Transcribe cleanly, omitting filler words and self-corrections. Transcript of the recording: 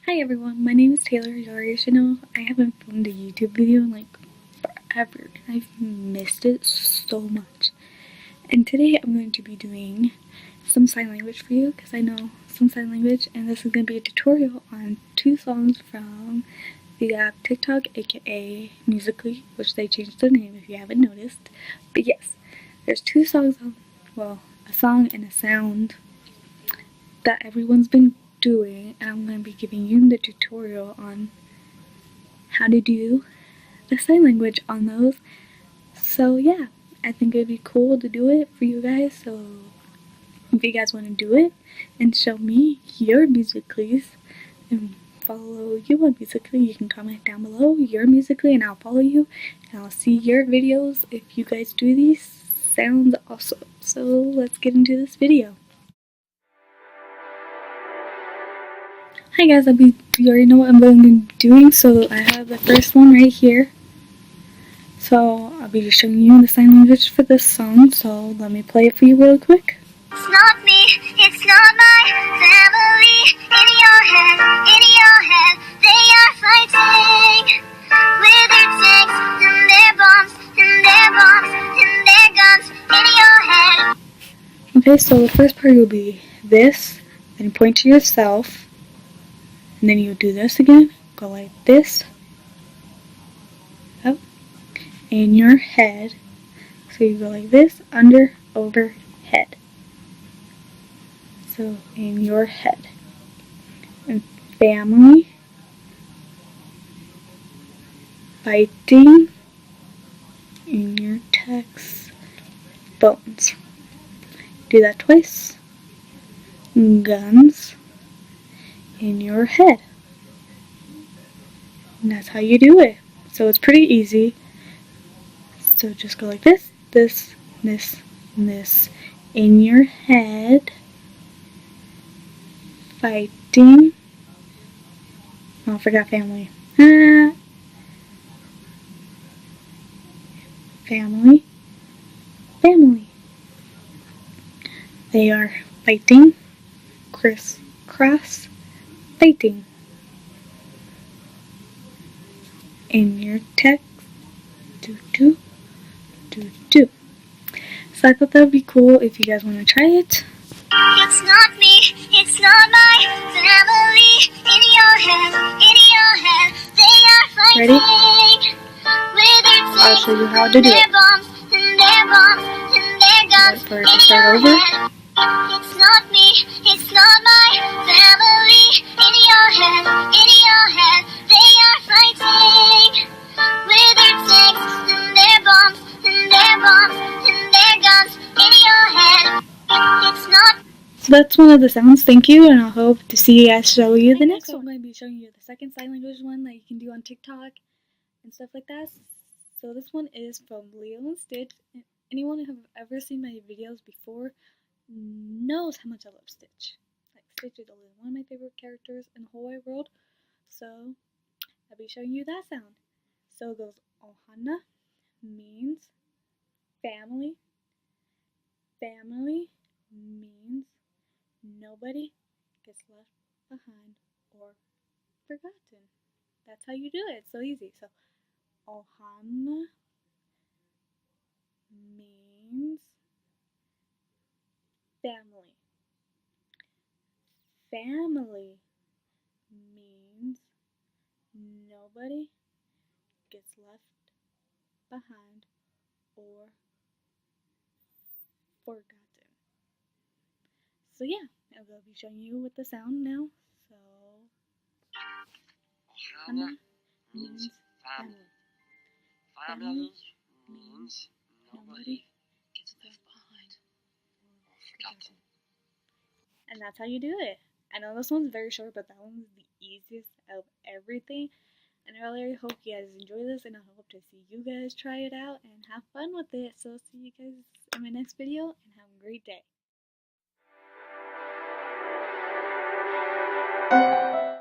Hi everyone, my name is Taylor. You already should know I haven't filmed a YouTube video in forever. I've missed it so much. And today I'm going to be doing some sign language for you because I know some sign language, and this is going to be a tutorial on two songs from the app Tik Tok, aka Musical.ly, which they changed the name if you haven't noticed. But yes, there's two songs a song and a sound that everyone's been doing, and I'm going to be giving you the tutorial on how to do the sign language on those. So yeah, I think it'd be cool to do it for you guys. So if you guys want to do it and show me your Musical.lys and follow you on Musical.ly, you can comment down below your Musical.ly and I'll follow you, and I'll see your videos if you guys do these sounds also. So let's get into this video. Hi guys, you already know what I'm going to be doing, so I have the first one right here. So I'll be just showing you the sign language for this song, so let me play it for you real quick. It's not me, it's not my family. In your head, they are fighting with their tanks and their bombs and their bombs and their guns. In your head. Okay, so the first part will be this, then you point to yourself, and then you do this again, go like this, up, in your head, so you go like this, under, over, head, so in your head, and family, fighting, in your text, bones, do that twice, guns, in your head, and that's how you do it. So it's pretty easy. So just go like this, this, this, in your head, fighting, oh, I forgot family, family, family, they are fighting, crisscross, fighting, in your text, do. So I thought that would be cool if you guys want to try it. It's not me, it's not my family. In your head, they are fighting. Ready? With their tanks, I'll show you how to do their it. bombs and their bombs and their guns. Wait for it to start over. It's not me, it's not my family. In your head, they are fighting with their tanks and their bombs and their bombs and their guns. In your head, it's not. So that's one of the sounds. Thank you, and I hope to see you guys show you the next one. I'm going to be showing you the second sign language one that you can do on TikTok and stuff like that. So this one is from Leo and Stitch. Anyone who have ever seen my videos before knows how much I love Stitch. Like, Stitch is one of my favorite characters in the whole wide world. So I'll be showing you that sound. So it goes Ohana means family. Family means nobody gets left behind or forgotten. That's how you do it. It's so easy. So Ohana means family. Family means nobody gets left behind or forgotten. So yeah, I will be showing you with the sound now. So Ohana means family. Family means nobody gets left behind or forgotten. And that's how you do it. I know this one's very short, but that one's the easiest of everything. And I really hope you guys enjoy this, and I hope to see you guys try it out and have fun with it. So see you guys in my next video, and have a great day.